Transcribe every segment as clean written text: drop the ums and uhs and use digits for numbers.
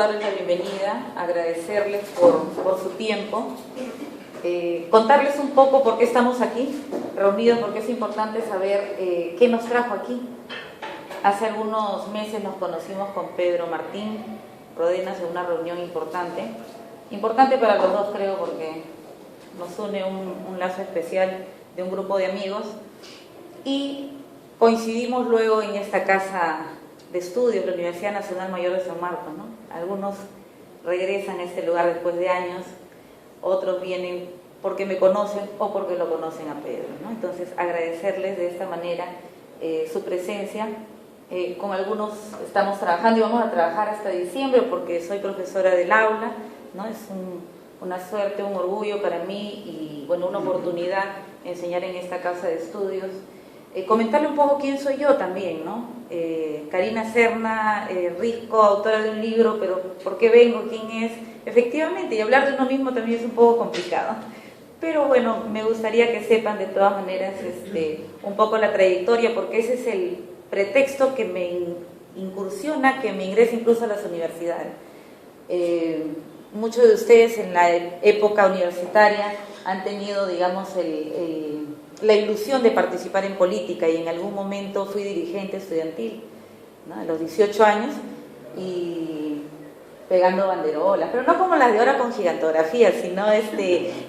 darles la bienvenida, agradecerles por su tiempo, contarles un poco por qué estamos aquí reunidos, porque es importante saber qué nos trajo aquí. Hace algunos meses nos conocimos con Pedro Martín Rodenas en una reunión importante para los dos, creo, porque nos une un lazo especial de un grupo de amigos, y coincidimos luego en esta casa de estudios, la Universidad Nacional Mayor de San Marcos, ¿no? Algunos regresan a este lugar después de años, otros vienen porque me conocen o porque lo conocen a Pedro, ¿no? Entonces, agradecerles de esta manera su presencia. Con algunos estamos trabajando y vamos a trabajar hasta diciembre porque soy profesora del aula, ¿no? Es una suerte, un orgullo para mí y, bueno, una oportunidad enseñar en esta casa de estudios. Comentarle un poco quién soy yo también, ¿no? Karina Serna Risco, autora de un libro, pero ¿por qué vengo? ¿Quién es? Efectivamente, y hablar de uno mismo también es un poco complicado. Pero bueno, me gustaría que sepan de todas maneras un poco la trayectoria, porque ese es el pretexto que me incursiona, que me ingresa incluso a las universidades. Muchos de ustedes en la época universitaria han tenido, digamos, la ilusión de participar en política, y en algún momento fui dirigente estudiantil, ¿no? A los 18 años, y pegando banderolas, pero no como las de ahora con gigantografía, sino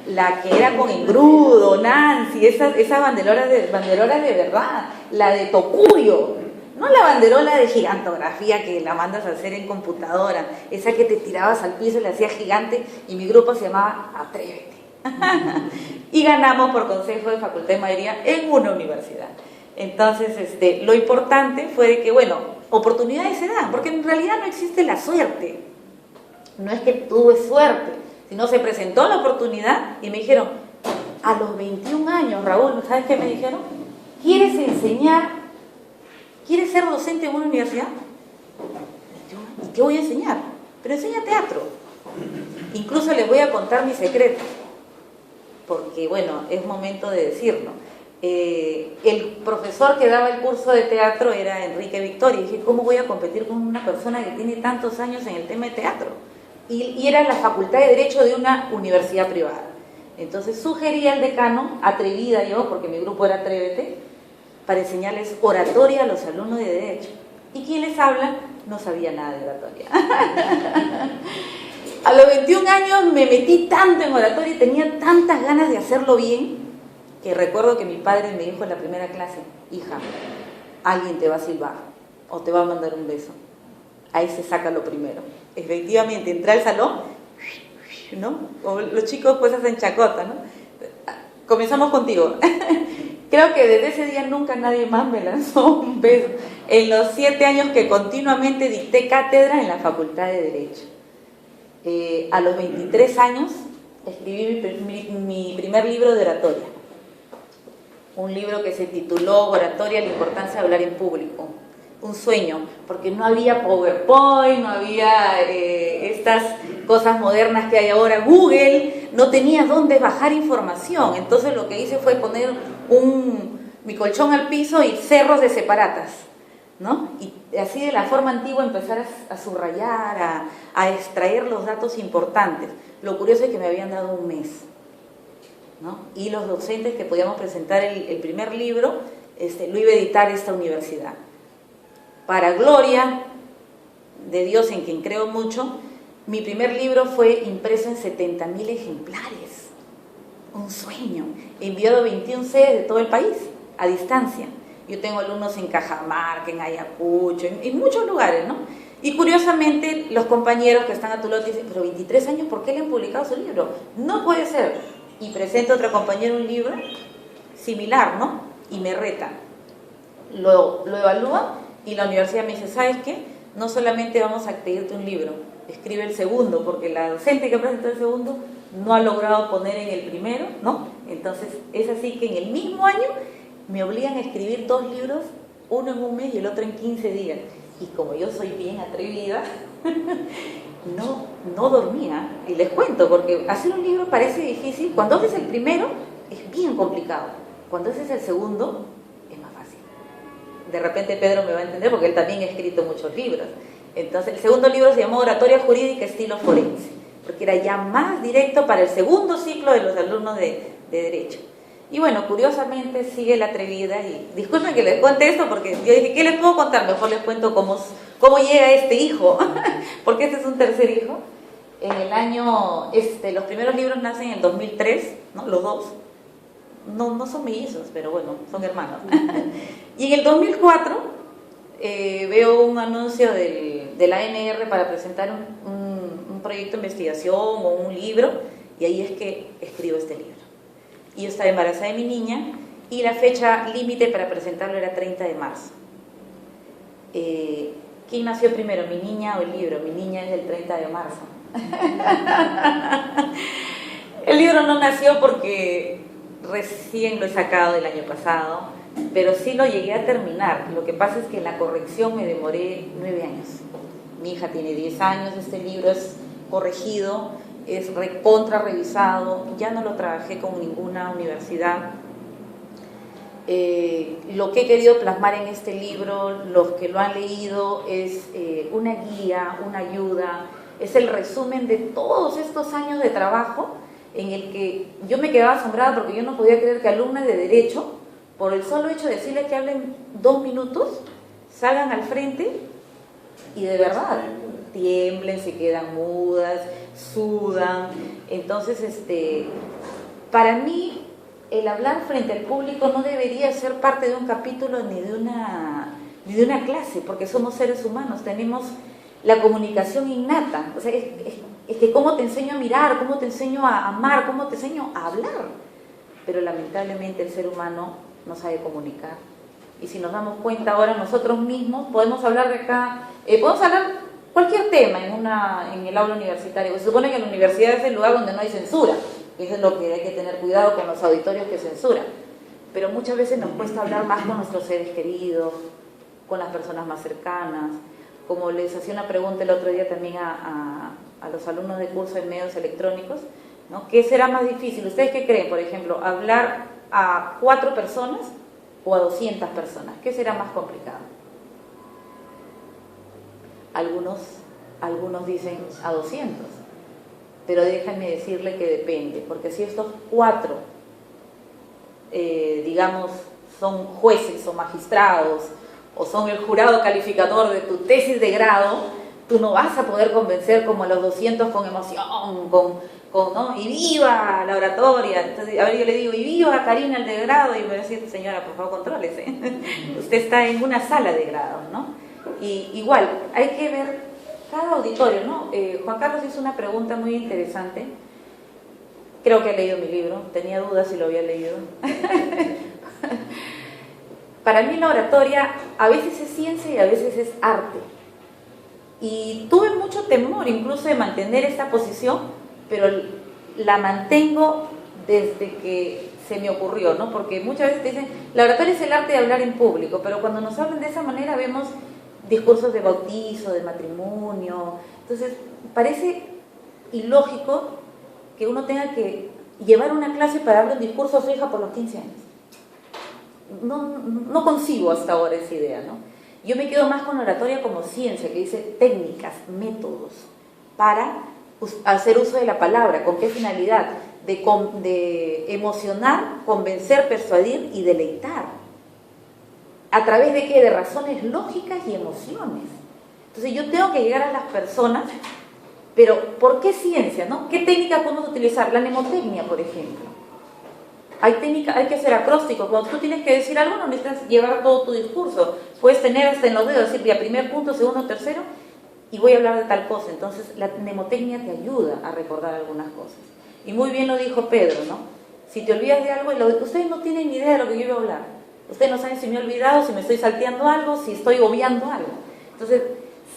la que era con engrudo, Nancy, esas banderolas de verdad, la de Tocuyo, no la banderola de gigantografía que la mandas a hacer en computadora, esa que te tirabas al piso y la hacías gigante, y mi grupo se llamaba Atrévete. Y ganamos por Consejo de Facultad de Mayoría en una universidad. Entonces, lo importante fue de que, bueno, oportunidades se dan, porque en realidad no existe la suerte. No es que tuve suerte, sino se presentó la oportunidad y me dijeron, a los 21 años, Raúl, ¿sabes qué me dijeron? ¿Quieres enseñar? ¿Quieres ser docente en una universidad? ¿Y qué voy a enseñar? Pero enseña teatro. Incluso les voy a contar mi secreto, porque, bueno, es momento de decirlo. El profesor que daba el curso de teatro era Enrique Victoria, y dije, ¿cómo voy a competir con una persona que tiene tantos años en el tema de teatro? Y era la Facultad de Derecho de una universidad privada. Entonces sugerí al decano, atrevida yo, porque mi grupo era Atrévete, para enseñarles oratoria a los alumnos de Derecho. Y quien les habla no sabía nada de oratoria. A los 21 años me metí tanto en oratoria y tenía tantas ganas de hacerlo bien, que recuerdo que mi padre me dijo en la primera clase, hija, alguien te va a silbar o te va a mandar un beso. Ahí se saca lo primero. Efectivamente, entré al salón, ¿no? O los chicos pues hacen chacota, ¿no? Comenzamos contigo. Creo que desde ese día nunca nadie más me lanzó un beso. En los 7 años que continuamente dicté cátedra en la Facultad de Derecho. A los 23 años escribí mi primer libro de oratoria. Un libro que se tituló Oratoria, la importancia de hablar en público. Un sueño, porque no había PowerPoint, no había estas cosas modernas que hay ahora, Google, no tenía dónde bajar información. Entonces lo que hice fue poner mi colchón al piso y cerros de separatas, ¿no? Y así, de la forma antigua, empezar a subrayar, a extraer los datos importantes. Lo curioso es que me habían dado un mes, ¿no? Y los docentes que podíamos presentar el primer libro, lo iba a editar esta universidad. Para gloria de Dios, en quien creo mucho, mi primer libro fue impreso en 70.000 ejemplares. Un sueño. Enviado a 21 sedes de todo el país, a distancia. Yo tengo alumnos en Cajamarca, en Ayacucho, en muchos lugares, ¿no? Y curiosamente, los compañeros que están a tu lado dicen, pero 23 años, ¿por qué le han publicado su libro? No puede ser. Y presento a otro compañero un libro similar, ¿no? Y me reta. Lo evalúa y la universidad me dice, ¿sabes qué? No solamente vamos a pedirte un libro, escribe el segundo, porque la docente que presentó el segundo no ha logrado poner en el primero, ¿no? Entonces, es así que en el mismo año me obligan a escribir 2 libros, uno en un mes y el otro en 15 días. Y como yo soy bien atrevida, no dormía. Y les cuento, porque hacer un libro parece difícil. Cuando haces el primero, es bien complicado. Cuando haces el segundo, es más fácil. De repente Pedro me va a entender, porque él también ha escrito muchos libros. Entonces, el segundo libro se llamó Oratoria Jurídica Estilo Forense, porque era ya más directo para el segundo ciclo de los alumnos de Derecho. Y bueno, curiosamente sigue la atrevida, y disculpen que les cuente esto porque yo dije, ¿qué les puedo contar? Mejor les cuento cómo llega este hijo, porque este es un tercer hijo. En el año, los primeros libros nacen en el 2003, ¿no? Los dos. No son mellizos, pero bueno, son hermanos. Y en el 2004 veo un anuncio de la ANR para presentar un proyecto de investigación o un libro, y ahí es que escribo este libro. Y yo estaba embarazada de mi niña y la fecha límite para presentarlo era 30 de marzo. ¿Quién nació primero, mi niña o el libro? Mi niña es del 30 de marzo. El libro no nació porque recién lo he sacado el año pasado, pero sí lo llegué a terminar. Lo que pasa es que en la corrección me demoré 9 años. Mi hija tiene 10 años, este libro es corregido, es recontra revisado, ya no lo trabajé con ninguna universidad. Lo que he querido plasmar en este libro, los que lo han leído, es una guía, una ayuda, es el resumen de todos estos años de trabajo en el que yo me quedaba asombrada porque yo no podía creer que alumnas de Derecho, por el solo hecho de decirles que hablen 2 minutos, salgan al frente y de verdad tiemblen, se quedan mudas, sudan. Entonces, para mí, el hablar frente al público no debería ser parte de un capítulo ni de una clase, porque somos seres humanos, tenemos la comunicación innata. O sea, es que cómo te enseño a mirar, cómo te enseño a amar, cómo te enseño a hablar. Pero lamentablemente el ser humano no sabe comunicar. Y si nos damos cuenta ahora nosotros mismos, podemos hablar de acá, podemos hablar cualquier tema en el aula universitaria. Se supone que la universidad es el lugar donde no hay censura. Eso es lo que hay que tener cuidado con los auditorios que censuran. Pero muchas veces nos cuesta hablar más con nuestros seres queridos, con las personas más cercanas. Como les hacía una pregunta el otro día también a los alumnos de curso en medios electrónicos, ¿no? ¿Qué será más difícil? ¿Ustedes qué creen? Por ejemplo, hablar a 4 personas o a 200 personas. ¿Qué será más complicado? Algunos dicen a 200. Pero déjenme decirle que depende, porque si estos 4, digamos, son jueces o magistrados, o son el jurado calificador de tu tesis de grado, tú no vas a poder convencer como a los 200 con emoción, ¿no? ¡Y viva la oratoria! Entonces, a ver, yo le digo, ¡y viva Karina el de grado! Y me va a decir, señora, por favor, contrólese. Usted está en una sala de grado, ¿no? Y igual, hay que ver cada auditorio, ¿no? Juan Carlos hizo una pregunta muy interesante. Creo que ha leído mi libro, tenía dudas si lo había leído. Para mí la oratoria a veces es ciencia y a veces es arte. Y tuve mucho temor incluso de mantener esta posición, pero la mantengo desde que se me ocurrió, ¿no? Porque muchas veces te dicen, la oratoria es el arte de hablar en público, pero cuando nos hablan de esa manera vemos discursos de bautizo, de matrimonio. Entonces, parece ilógico que uno tenga que llevar una clase para darle un discurso a su hija por los 15 años. No concibo hasta ahora esa idea, ¿no? Yo me quedo más con oratoria como ciencia, que dice técnicas, métodos, para hacer uso de la palabra. ¿Con qué finalidad? De emocionar, convencer, persuadir y deleitar. ¿A través de qué? De razones lógicas y emociones. Entonces yo tengo que llegar a las personas, pero ¿por qué ciencia, no? ¿Qué técnica podemos utilizar? La mnemotecnia, por ejemplo. Hay que hacer acrósticos. Cuando tú tienes que decir algo, no necesitas llevar todo tu discurso. Puedes tener hasta en los dedos, decir, ya, primer punto, segundo, tercero, y voy a hablar de tal cosa. Entonces la mnemotecnia te ayuda a recordar algunas cosas. Y muy bien lo dijo Pedro, ¿no? Si te olvidas de algo, ustedes no tienen ni idea de lo que yo iba a hablar. Ustedes no saben si me he olvidado, si me estoy salteando algo, si estoy obviando algo. Entonces,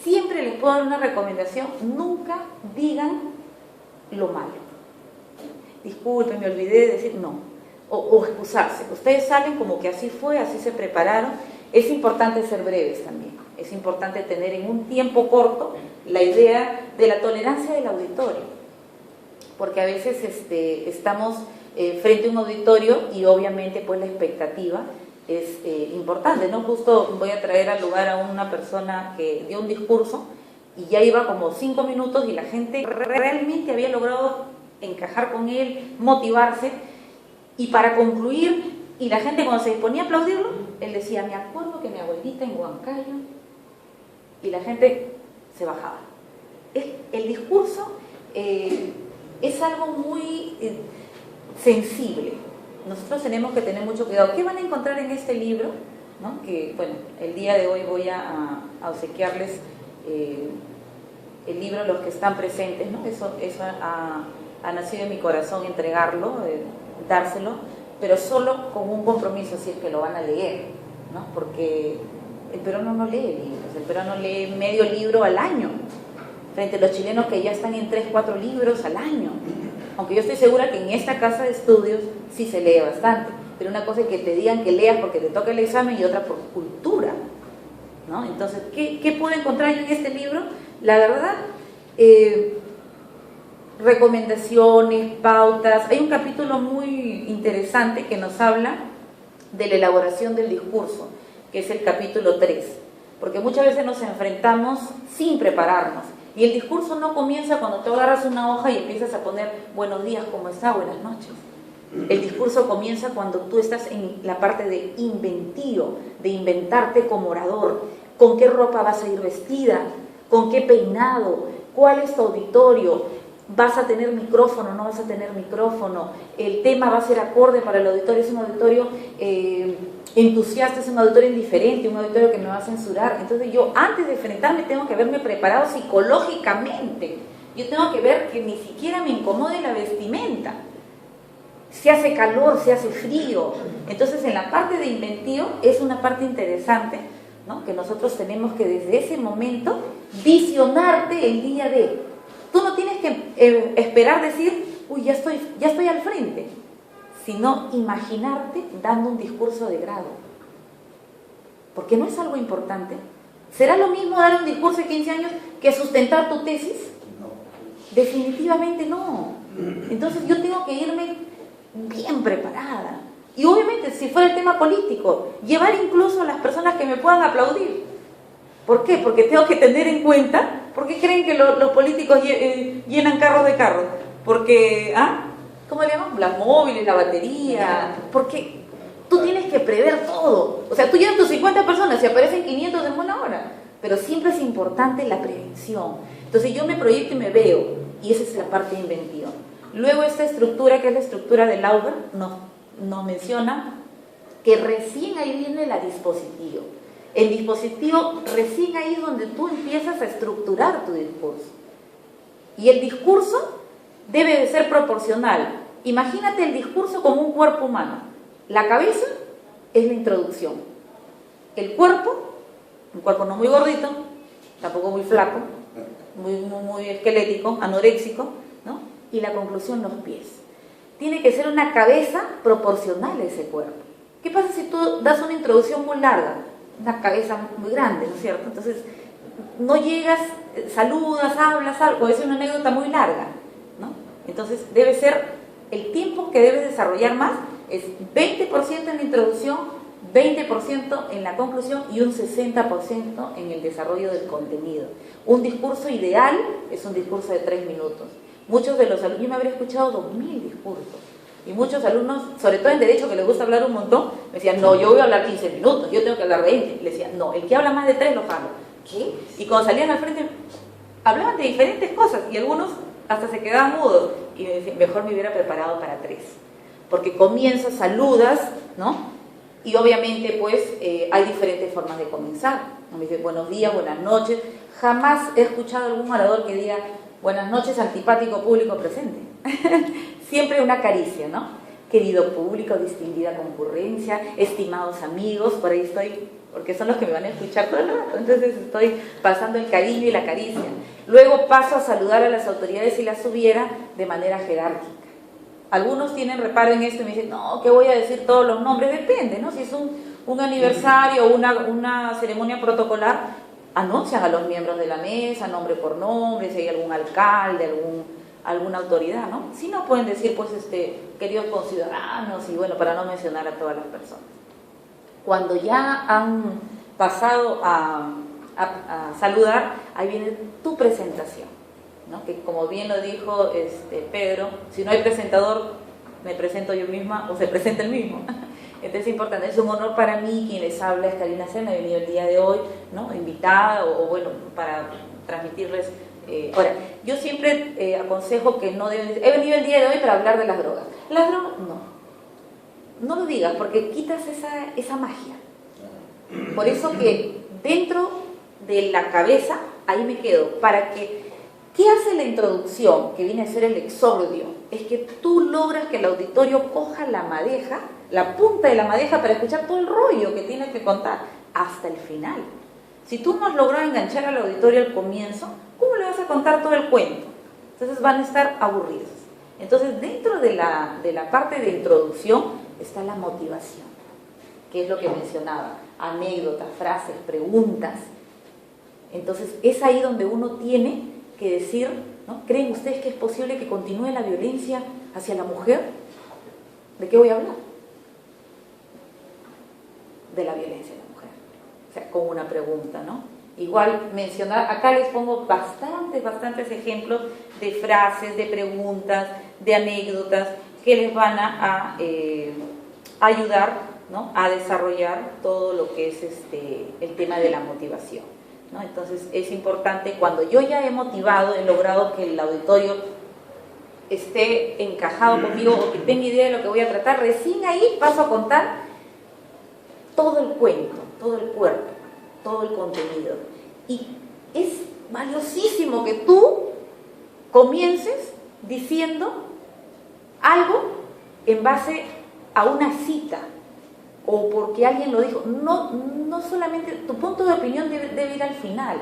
siempre les puedo dar una recomendación: nunca digan lo malo. Disculpen, me olvidé de decir no. O excusarse. Ustedes salen como que así fue, así se prepararon. Es importante ser breves también. Es importante tener en un tiempo corto la idea de la tolerancia del auditorio. Porque a veces estamos frente a un auditorio y obviamente pues la expectativa es importante, ¿no? Justo voy a traer al lugar a una persona que dio un discurso y ya iba como 5 minutos y la gente realmente había logrado encajar con él, motivarse, y para concluir, y la gente cuando se disponía a aplaudirlo, él decía, me acuerdo que mi abuelita en Huancayo, y la gente se bajaba. El discurso es algo muy sensible. Nosotros tenemos que tener mucho cuidado. ¿Qué van a encontrar en este libro? ¿No? Que, bueno, el día de hoy voy a obsequiarles el libro a los que están presentes, ¿no? Eso ha nacido en mi corazón entregarlo, dárselo, pero solo con un compromiso, si es que lo van a leer, ¿no? Porque el peruano no lee libros, el peruano lee medio libro al año, frente a los chilenos que ya están en 3, 4 libros al año. Aunque yo estoy segura que en esta casa de estudios sí se lee bastante, pero una cosa es que te digan que leas porque te toca el examen y otra por cultura, ¿no? Entonces, ¿qué puedo encontrar en este libro? La verdad, recomendaciones, pautas. Hay un capítulo muy interesante que nos habla de la elaboración del discurso, que es el capítulo 3, porque muchas veces nos enfrentamos sin prepararnos. Y el discurso no comienza cuando te agarras una hoja y empiezas a poner buenos días, ¿cómo está? Buenas noches. El discurso comienza cuando tú estás en la parte de inventivo, de inventarte como orador. ¿Con qué ropa vas a ir vestida? ¿Con qué peinado? ¿Cuál es tu auditorio? ¿Vas a tener micrófono? ¿No vas a tener micrófono? ¿El tema va a ser acorde para el auditorio? ¿Es un auditorio entusiasta? ¿Es un auditorio indiferente? ¿Un auditorio que me va a censurar? Entonces yo, antes de enfrentarme, tengo que haberme preparado psicológicamente. Yo tengo que ver que ni siquiera me incomode la vestimenta. Si hace calor, si hace frío. Entonces, en la parte de inventivo es una parte interesante, ¿no? Que nosotros tenemos que desde ese momento visionarte el día de. Tú no tienes que esperar decir, uy, ya estoy al frente, sino imaginarte dando un discurso de grado. Porque no es algo importante. ¿Será lo mismo dar un discurso de 15 años que sustentar tu tesis? No. Definitivamente no. Entonces yo tengo que irme bien preparada. Y obviamente, si fuera el tema político, llevar incluso a las personas que me puedan aplaudir. ¿Por qué? Porque tengo que tener en cuenta. ¿Por qué creen que los políticos llenan carros de carros? Porque, ¿cómo le llaman? Las móviles, la batería. Porque tú tienes que prever todo. O sea, tú llevas tus 50 personas y aparecen 500 en una hora. Pero siempre es importante la prevención. Entonces yo me proyecto y me veo. Y esa es la parte inventiva. Luego esta estructura, que es la estructura de Lauber, nos menciona que recién ahí viene la dispositivo. El dispositivo recién ahí es donde tú empiezas a estructurar tu discurso. Y el discurso debe de ser proporcional. Imagínate el discurso como un cuerpo humano. La cabeza es la introducción. El cuerpo, un cuerpo no muy gordito, tampoco muy flaco, muy esquelético, anoréxico, ¿no? Y la conclusión, los pies. Tiene que ser una cabeza proporcional a ese cuerpo. ¿Qué pasa si tú das una introducción muy larga? Una cabeza muy grande, ¿no es cierto? Entonces, no llegas, saludas, hablas algo, es una anécdota muy larga, ¿no? Entonces, debe ser, el tiempo que debes desarrollar más es 20% en la introducción, 20% en la conclusión y un 60% en el desarrollo del contenido. Un discurso ideal es un discurso de 3 minutos. Muchos de los alumnos, yo me habría escuchado 2000 discursos. Y muchos alumnos, sobre todo en Derecho, que les gusta hablar un montón, me decían, no, yo voy a hablar 15 minutos, yo tengo que hablar 20. Le decía, no, el que habla más de 3 lo pago. ¿Qué? Y cuando salían al frente, hablaban de diferentes cosas, y algunos hasta se quedaban mudos. Y me decían, mejor me hubiera preparado para 3. Porque comienzas, saludas, ¿no? Y obviamente, pues, hay diferentes formas de comenzar. Me dicen, buenos días, buenas noches. Jamás he escuchado a algún orador que diga, buenas noches, antipático público presente. Siempre una caricia, ¿no? Querido público, distinguida concurrencia, estimados amigos, por ahí estoy, porque son los que me van a escuchar todo el rato, entonces estoy pasando el cariño y la caricia. Luego paso a saludar a las autoridades si las hubiera de manera jerárquica. Algunos tienen reparo en esto y me dicen, no, ¿qué voy a decir todos los nombres? Depende, ¿no? Si es un aniversario o una ceremonia protocolar, anuncian a los miembros de la mesa, nombre por nombre, si hay algún alcalde, alguna autoridad, ¿no? Si no, pueden decir, pues, queridos conciudadanos, y bueno, para no mencionar a todas las personas. Cuando ya han pasado a a saludar, ahí viene tu presentación, ¿no? Que como bien lo dijo Pedro, si no hay presentador, me presento yo misma o se presenta el mismo. Entonces es importante, es un honor para mí. Quien les habla es Karina Sena, he venido el día de hoy, ¿no? Invitada o bueno, para transmitirles. Ahora, yo siempre aconsejo que no deben... He venido el día de hoy para hablar de las drogas. Las drogas, no lo digas, porque quitas esa magia. Por eso que dentro de la cabeza, ahí me quedo, para que... ¿Qué hace la introducción, que viene a ser el exordio? Es que tú logras que el auditorio coja la madeja, la punta de la madeja, para escuchar todo el rollo que tienes que contar hasta el final. Si tú no has logrado enganchar al auditorio al comienzo, ¿cómo le vas a contar todo el cuento? Entonces van a estar aburridos. Entonces dentro de la parte de introducción está la motivación, que es lo que mencionaba, anécdotas, frases, preguntas. Entonces es ahí donde uno tiene que decir, ¿no? ¿Creen ustedes que es posible que continúe la violencia hacia la mujer? ¿De qué voy a hablar? De la violencia de la mujer. O sea, con una pregunta, ¿no? Igual mencionar, acá les pongo bastantes ejemplos de frases, de preguntas, de anécdotas que les van a ayudar, ¿no? A desarrollar todo lo que es el tema de la motivación, ¿no? Entonces es importante, cuando yo ya he motivado, he logrado que el auditorio esté encajado conmigo o que tenga idea de lo que voy a tratar, recién ahí paso a contar todo el cuento, todo el cuerpo, todo el contenido. Y es valiosísimo que tú comiences diciendo algo en base a una cita o porque alguien lo dijo. No solamente, tu punto de opinión debe ir al final.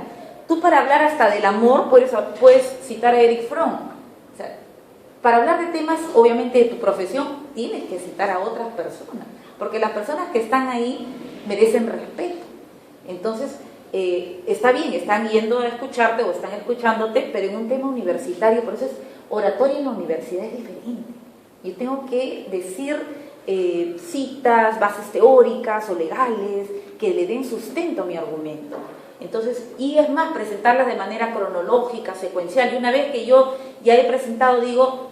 Tú, para hablar hasta del amor, puedes citar a Erich Fromm. O sea, para hablar de temas, obviamente, de tu profesión, tienes que citar a otras personas, porque las personas que están ahí merecen respeto. Entonces, está bien, están yendo a escucharte o están escuchándote, pero en un tema universitario, por eso es oratoria en la universidad es diferente. Yo tengo que decir citas, bases teóricas o legales que le den sustento a mi argumento. Entonces, y es más, presentarlas de manera cronológica, secuencial. Y una vez que yo ya he presentado, digo,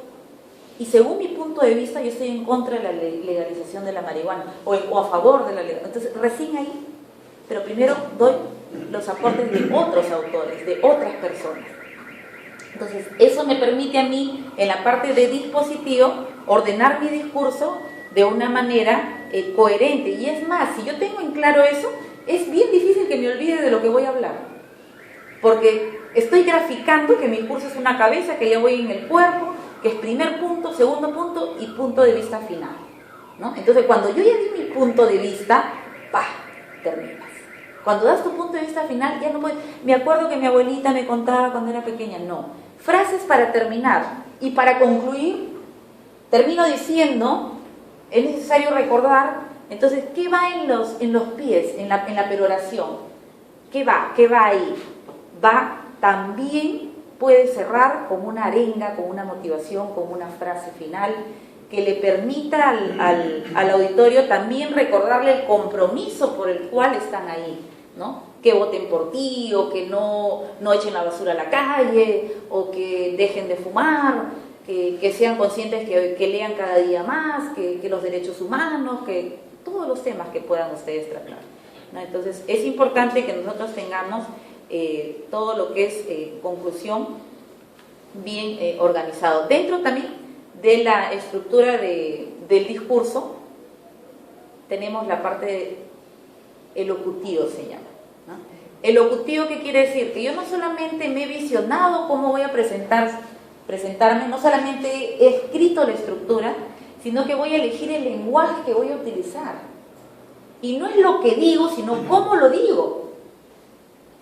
y según mi punto de vista, yo estoy en contra de la legalización de la marihuana o a favor de la legalización. Entonces, recién ahí, pero primero doy los aportes de otros autores, de otras personas. Entonces, eso me permite a mí, en la parte de dispositivo, ordenar mi discurso de una manera coherente. Y es más, si yo tengo en claro eso, es bien difícil que me olvide de lo que voy a hablar, porque estoy graficando que mi discurso es una cabeza, que ya voy en el cuerpo, que es primer punto, segundo punto y punto de vista final, ¿no? Entonces, cuando yo ya di mi punto de vista, ¡pah!, terminas. Cuando das tu punto de vista final, ya no puedes. Me acuerdo que mi abuelita me contaba cuando era pequeña. No, frases para terminar. Y para concluir, termino diciendo, es necesario recordar, entonces, ¿qué va en los pies, en la peroración? ¿Qué va ahí? Va también, puede cerrar con una arenga, con una motivación, con una frase final, que le permita al auditorio también recordarle el compromiso por el cual están ahí, ¿no? Que voten por ti, o que no echen la basura a la calle, o que dejen de fumar, que sean conscientes, que lean cada día más, que los derechos humanos, que todos los temas que puedan ustedes tratar, ¿no? Entonces es importante que nosotros tengamos todo lo que es conclusión bien organizado. Dentro también de la estructura del discurso tenemos la parte elocutivo, se llama, ¿no? Elocutivo, ¿qué quiere decir? Que yo no solamente me he visionado cómo voy a presentarme, no solamente he escrito la estructura, sino que voy a elegir el lenguaje que voy a utilizar. Y no es lo que digo, sino cómo lo digo.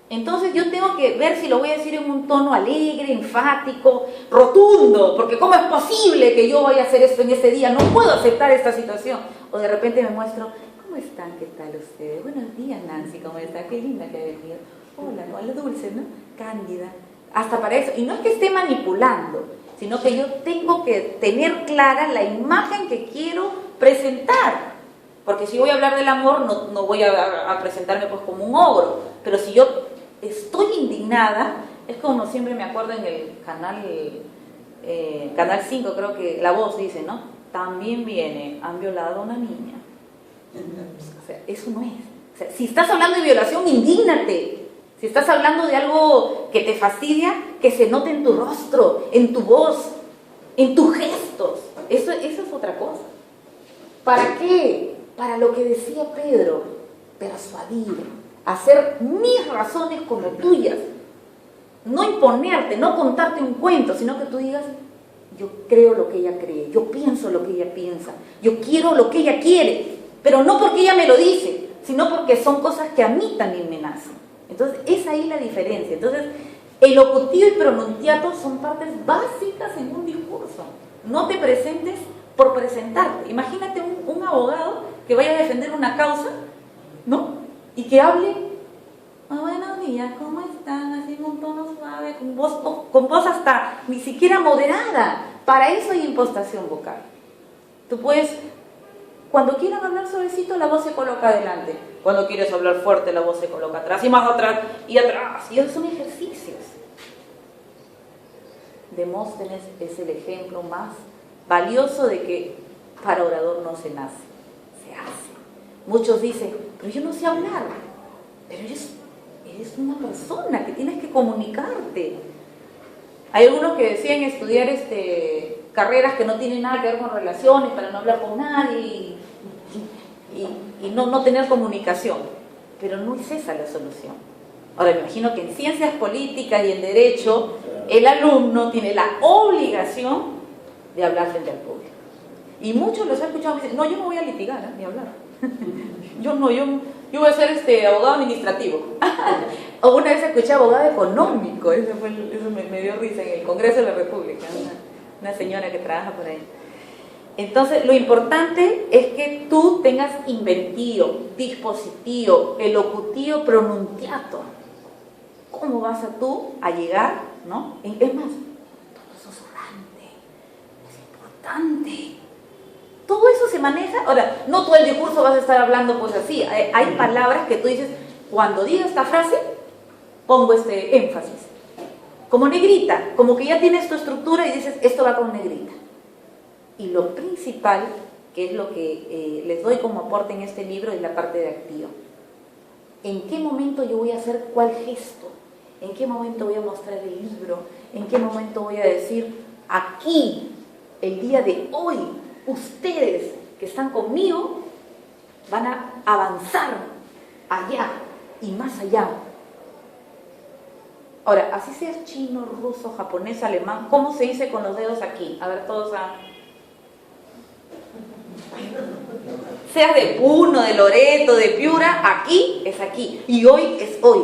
Entonces yo tengo que ver si lo voy a decir en un tono alegre, enfático, rotundo, porque ¿cómo es posible que yo vaya a hacer esto en ese día? No puedo aceptar esta situación. O de repente me muestro, ¿cómo están? ¿Qué tal ustedes? Buenos días, Nancy, ¿cómo está? Qué linda que ha venido. Hola, ¿no? A la dulce, ¿no? Cándida. Hasta para eso. Y no es que esté manipulando, sino que yo tengo que tener clara la imagen que quiero presentar. Porque si voy a hablar del amor, no voy a presentarme pues como un ogro. Pero si yo estoy indignada, es como siempre me acuerdo en el Canal 5, creo que La Voz dice, ¿no? También han violado a una niña. O sea, eso no es. O sea, si estás hablando de violación, indígnate. Si estás hablando de algo que te fastidia, que se note en tu rostro, en tu voz, en tus gestos. Eso es otra cosa. ¿Para qué? Para lo que decía Pedro, persuadir, hacer mis razones como tuyas. No imponerte, no contarte un cuento, sino que tú digas, yo creo lo que ella cree, yo pienso lo que ella piensa, yo quiero lo que ella quiere, pero no porque ella me lo dice, sino porque son cosas que a mí también me nacen. Entonces, es ahí la diferencia. Entonces, el locutivo y pronunciato son partes básicas en un discurso. No te presentes por presentarte. Imagínate un abogado que vaya a defender una causa, ¿no? Y que hable, buenos días, ¿cómo están? Así con un tono suave, con voz hasta ni siquiera moderada. Para eso hay impostación vocal. Tú puedes, cuando quieran hablar suavecito, la voz se coloca adelante. Cuando quieres hablar fuerte, la voz se coloca atrás y más atrás y atrás. Y esos son ejercicios. Demóstenes es el ejemplo más valioso de que para orador no se nace, se hace. Muchos dicen, pero yo no sé hablar. Pero eres una persona que tienes que comunicarte. Hay algunos que decían estudiar carreras que no tienen nada que ver con relaciones para no hablar con nadie y no tener comunicación. Pero no es esa la solución. Ahora, me imagino que en ciencias políticas y en derecho, el alumno tiene la obligación de hablar frente al público. Y muchos los he escuchado y me dicen, no, yo no voy a litigar, ni hablar. yo voy a ser abogado administrativo. O una vez escuché abogado económico, eso me dio risa en el Congreso de la República, una señora que trabaja por ahí. Entonces, lo importante es que tú tengas inventivo, dispositivo, elocutivo, pronunciato. ¿Cómo vas a llegar, no? Es más, todo susurrante, es importante. Todo eso se maneja. Ahora, no todo el discurso vas a estar hablando pues así. Hay palabras que tú dices, cuando diga esta frase, pongo este énfasis. Como negrita, como que ya tienes tu estructura y dices, esto va con negrita. Y lo principal, que es lo que les doy como aporte en este libro, es la parte de activo. ¿En qué momento yo voy a hacer cuál gesto? ¿En qué momento voy a mostrar el libro? ¿En qué momento voy a decir, aquí, el día de hoy, ustedes que están conmigo van a avanzar allá y más allá? Ahora, así seas chino, ruso, japonés, alemán, ¿cómo se dice con los dedos aquí? A ver, todos a... Seas de Puno, de Loreto, de Piura, aquí es aquí y hoy es hoy.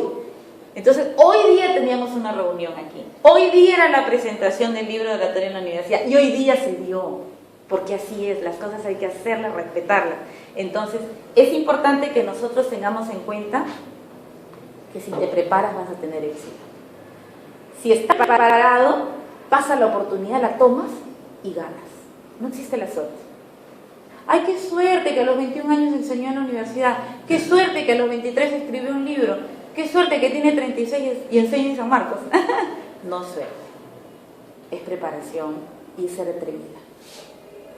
Entonces, hoy día teníamos una reunión aquí. Hoy día era la presentación del libro de oratoria en la universidad y hoy día se dio, porque así es, las cosas hay que hacerlas, respetarlas. Entonces, es importante que nosotros tengamos en cuenta que si te preparas vas a tener éxito. Si estás preparado, pasa la oportunidad, la tomas y ganas. No existe la suerte. ¡Ay, qué suerte que a los 21 años enseñó en la universidad! ¡Qué suerte que a los 23 escribió un libro! ¡Qué suerte que tiene 36 y enseña en San Marcos! No suerte. Es preparación y ser atrevida.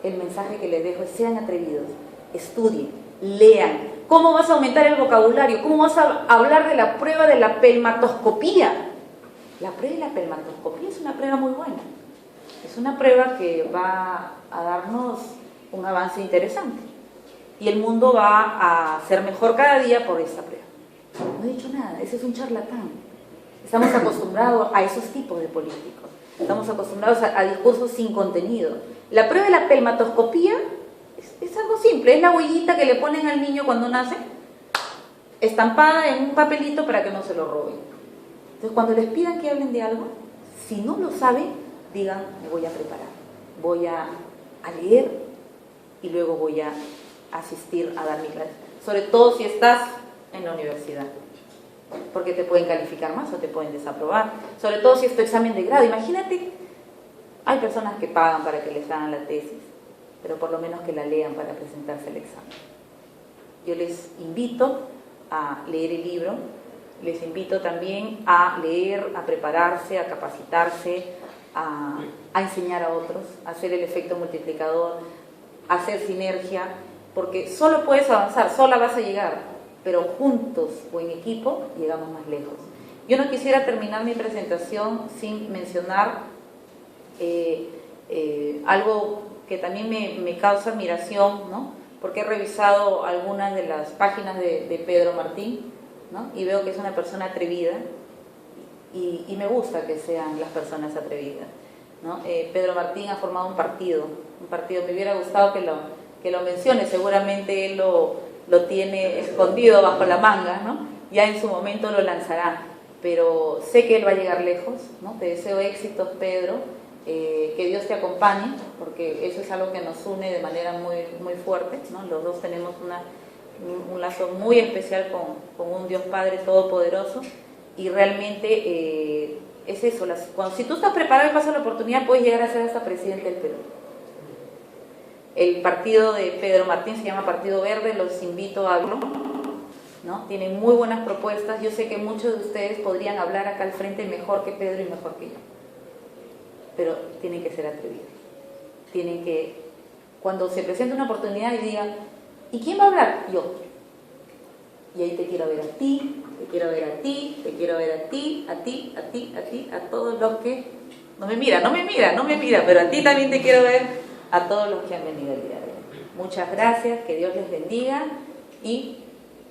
El mensaje que les dejo es: sean atrevidos, estudien, lean. ¿Cómo vas a aumentar el vocabulario? ¿Cómo vas a hablar de la prueba de la pelmatoscopía? La prueba de la pelmatoscopía es una prueba muy buena. Es una prueba que va a darnos un avance interesante. Y el mundo va a ser mejor cada día por esta prueba. No he dicho nada, ese es un charlatán. Estamos acostumbrados a esos tipos de políticos. Estamos acostumbrados a discursos sin contenido. La prueba de la pelmatoscopía es algo simple, es la huellita que le ponen al niño cuando nace, estampada en un papelito para que no se lo roben. Entonces, cuando les pidan que hablen de algo, si no lo saben, digan: me voy a preparar, voy a leer y luego voy a asistir a dar mi clase. Sobre todo si estás en la universidad, porque te pueden calificar más o te pueden desaprobar. Sobre todo si es tu examen de grado. Imagínate, hay personas que pagan para que les hagan la tesis, pero por lo menos que la lean para presentarse al examen. Yo les invito a leer el libro. les invito también a leer, a prepararse, a capacitarse, a enseñar a otros, a hacer el efecto multiplicador, a hacer sinergia, porque solo puedes avanzar, sola vas a llegar, pero juntos o en equipo llegamos más lejos. Yo no quisiera terminar mi presentación sin mencionar algo que también me causa admiración, ¿no? Porque he revisado algunas de las páginas de Pedro Martín, ¿no? Y veo que es una persona atrevida y me gusta que sean las personas atrevidas, ¿no? Pedro Martín ha formado un partido, me hubiera gustado que lo mencione, seguramente él lo tiene escondido bajo la manga, ¿no? Ya en su momento lo lanzará, pero sé que él va a llegar lejos, ¿no? Te deseo éxitos, Pedro, que Dios te acompañe, porque eso es algo que nos une de manera muy, muy fuerte, ¿no? Los dos tenemos un lazo muy especial con un Dios Padre Todopoderoso, y realmente es eso, si tú estás preparado y pasas la oportunidad, puedes llegar a ser hasta presidente del Perú. El partido de Pedro Martín se llama Partido Verde, los invito a verlo, ¿no? Tienen muy buenas propuestas. Yo sé que muchos de ustedes podrían hablar acá al frente mejor que Pedro y mejor que yo, pero tienen que ser atrevidos. Tienen que, cuando se presente una oportunidad y digan, ¿y quién va a hablar? Yo. Y ahí te quiero ver a ti, te quiero ver a ti, te quiero ver a ti, a ti, a ti, a ti, a todos los que... No me mira, pero a ti también te quiero ver, a todos los que han venido el día de hoy. Muchas gracias, que Dios les bendiga, y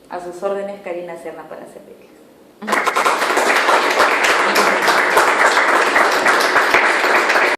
a sus órdenes, Karina Serna, para servirles.